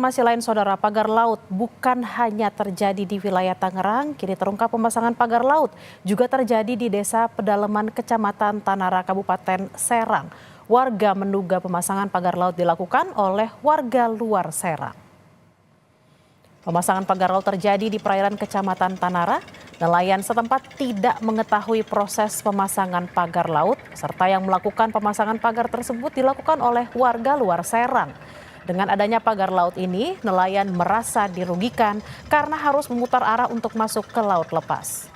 Informasi lain, Saudara, pagar laut bukan hanya terjadi di wilayah Tangerang, kini terungkap pemasangan pagar laut juga terjadi di Desa Pedalaman, Kecamatan Tanara, Kabupaten Serang. Warga menduga pemasangan pagar laut dilakukan oleh warga luar Serang. Pemasangan pagar laut terjadi di perairan Kecamatan Tanara. Nelayan setempat tidak mengetahui proses pemasangan pagar laut, serta yang melakukan pemasangan pagar tersebut dilakukan oleh warga luar Serang. Dengan adanya pagar laut ini, nelayan merasa dirugikan karena harus memutar arah untuk masuk ke laut lepas.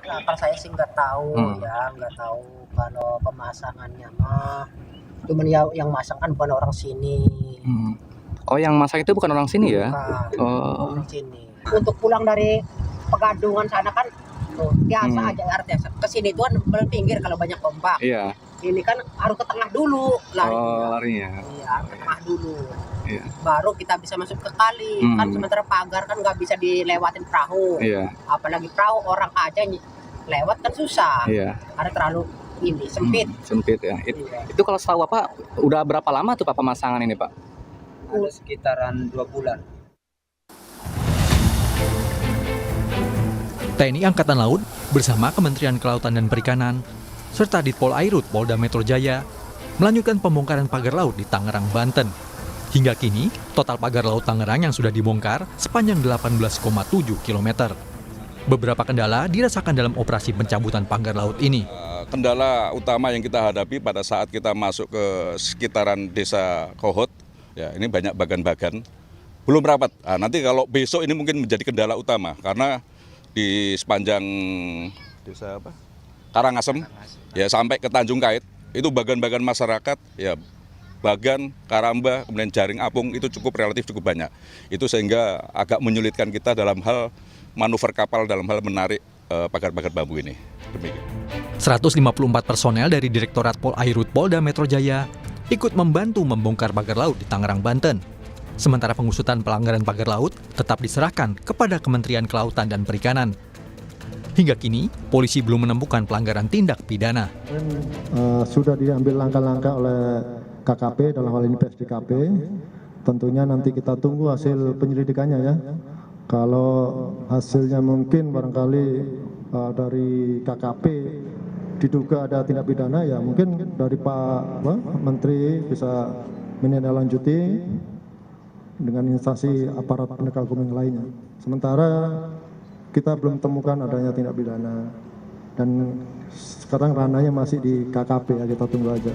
Nah, kalau saya sih nggak tahu nggak tahu kalau pemasangannya mah. Cuman ya yang masang kan bukan orang sini. Oh, yang masang itu bukan orang sini ya? Bukan orang sini. Untuk pulang dari Pegadungan sana kan biasa aja artinya. Kesini itu kan pinggir kalau banyak ombak. Iya. Ini kan harus ke tengah dulu larinya. Larinya. Iya, ke tengah dulu. Iya. Baru kita bisa masuk ke kali. Kan sementara pagar kan nggak bisa dilewatin perahu. Iya. Apalagi perahu orang aja lewat kan susah. Iya. Karena terlalu ini sempit. Sempit ya. Iya. Itu kalau setahu Bapak udah berapa lama tuh Pak pemasangan ini, Pak? Ada sekitaran 2 bulan. TNI Angkatan Laut bersama Kementerian Kelautan dan Perikanan serta Ditpol Airut Polda Metro Jaya melanjutkan pembongkaran pagar laut di Tangerang, Banten. Hingga kini, total pagar laut Tangerang yang sudah dibongkar sepanjang 18,7 km. Beberapa kendala dirasakan dalam operasi pencabutan pagar laut ini. Kendala utama yang kita hadapi pada saat kita masuk ke sekitaran Desa Kohot, ya ini banyak bagan-bagan belum rapat. Nah, nanti kalau besok ini mungkin menjadi kendala utama karena di sepanjang desa Karangasem ya sampai ke Tanjung Kait itu bagan-bagan masyarakat ya bagan, karamba, kemudian jaring apung itu relatif cukup banyak. Itu sehingga agak menyulitkan kita dalam hal manuver kapal dalam hal menarik pagar-pagar bambu ini. Demikian. 154 personel dari Direktorat Pol Airut Polda Metro Jaya ikut membantu membongkar pagar laut di Tangerang, Banten. Sementara pengusutan pelanggaran pagar laut tetap diserahkan kepada Kementerian Kelautan dan Perikanan. Hingga kini, polisi belum menemukan pelanggaran tindak pidana. Sudah diambil langkah-langkah oleh KKP, dalam hal ini PSDKP. Tentunya nanti kita tunggu hasil penyelidikannya ya. Kalau hasilnya mungkin barangkali dari KKP diduga ada tindak pidana, ya mungkin dari Pak Menteri bisa menindaklanjuti dengan instansi aparat penegak hukum yang lainnya. Sementara kita belum temukan adanya tindak pidana dan sekarang ranahnya masih di KKP ya, kita tunggu aja.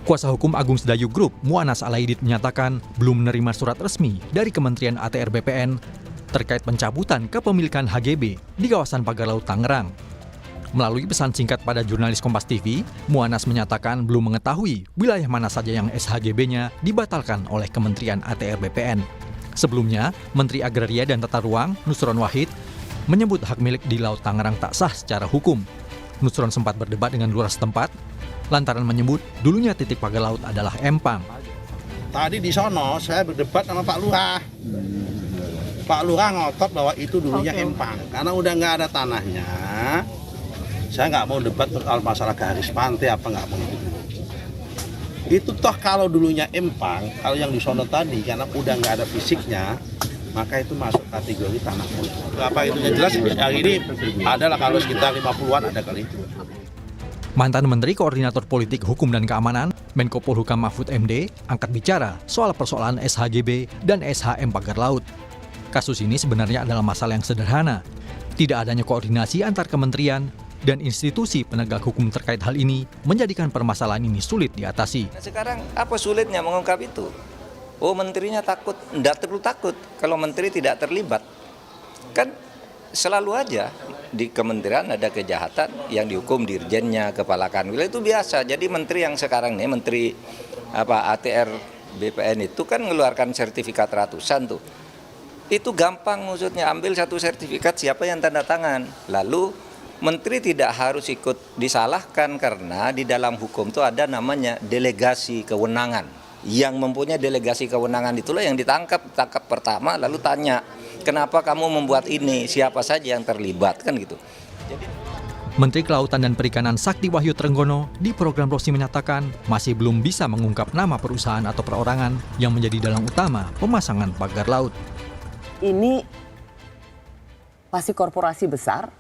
Kuasa hukum Agung Sedayu Group, Muanas Alaidit menyatakan belum menerima surat resmi dari Kementerian ATR BPN terkait pencabutan kepemilikan HGB di kawasan pagar laut Tangerang. Melalui pesan singkat pada jurnalis Kompas TV, Muanas menyatakan belum mengetahui wilayah mana saja yang SHGB-nya dibatalkan oleh Kementerian ATR BPN. Sebelumnya, Menteri Agraria dan Tata Ruang, Nusron Wahid, menyebut hak milik di Laut Tangerang tak sah secara hukum. Nusron sempat berdebat dengan lurah setempat, lantaran menyebut dulunya titik pagar laut adalah empang. Tadi di sono saya berdebat sama Pak Lurah. Pak Lurah ngotot bahwa itu dulunya empang. Karena udah nggak ada tanahnya, saya nggak mau debat soal masalah garis pantai apa nggak mau itu. Itu toh kalau dulunya empang, kalau yang di sono tadi karena udah nggak ada fisiknya, maka itu masuk kategori tanah politik. Apa itu yang jelas hari ini adalah kalau sekitar 50-an ada kali itu. Mantan Menteri Koordinator Politik Hukum dan Keamanan, Menko Polhukam Mahfud MD, angkat bicara soal persoalan SHGB dan SHM pagar laut. Kasus ini sebenarnya adalah masalah yang sederhana. Tidak adanya koordinasi antar kementerian dan institusi penegak hukum terkait hal ini menjadikan permasalahan ini sulit diatasi. Sekarang apa sulitnya mengungkap itu? Oh, menterinya takut, tidak perlu takut kalau menteri tidak terlibat. Kan selalu aja di kementerian ada kejahatan yang dihukum dirjennya, kepala kanwil, itu biasa. Jadi menteri yang sekarang nih, menteri ATR BPN itu kan mengeluarkan sertifikat ratusan tuh. Itu gampang maksudnya, ambil satu sertifikat siapa yang tanda tangan, lalu Menteri tidak harus ikut disalahkan karena di dalam hukum itu ada namanya delegasi kewenangan. Yang mempunyai delegasi kewenangan itulah yang tangkap pertama lalu tanya, kenapa kamu membuat ini, siapa saja yang terlibat, kan gitu. Menteri Kelautan dan Perikanan Sakti Wahyu Trenggono di program Rosi menyatakan masih belum bisa mengungkap nama perusahaan atau perorangan yang menjadi dalang utama pemasangan pagar laut. Ini pasti korporasi besar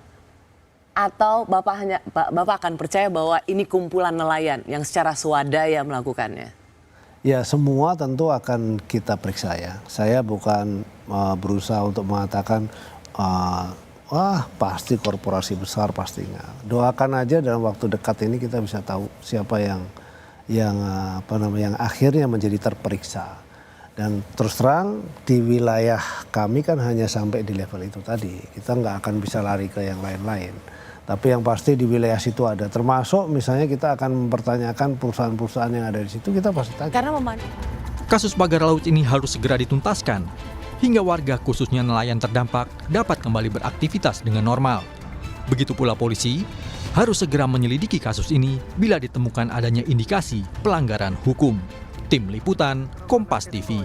atau Bapak akan percaya bahwa ini kumpulan nelayan yang secara swadaya melakukannya? Ya, semua tentu akan kita periksa ya. Saya bukan berusaha untuk mengatakan wah pasti korporasi besar, pastinya. Doakan aja dalam waktu dekat ini kita bisa tahu siapa yang akhirnya menjadi terperiksa. Dan terus terang di wilayah kami kan hanya sampai di level itu tadi. Kita nggak akan bisa lari ke yang lain-lain. Tapi yang pasti di wilayah situ ada. Termasuk misalnya kita akan mempertanyakan perusahaan-perusahaan yang ada di situ, kita pasti tanya. Karena Kasus pagar laut ini harus segera dituntaskan hingga warga khususnya nelayan terdampak dapat kembali beraktivitas dengan normal. Begitu pula polisi harus segera menyelidiki kasus ini bila ditemukan adanya indikasi pelanggaran hukum. Tim Liputan Kompas TV.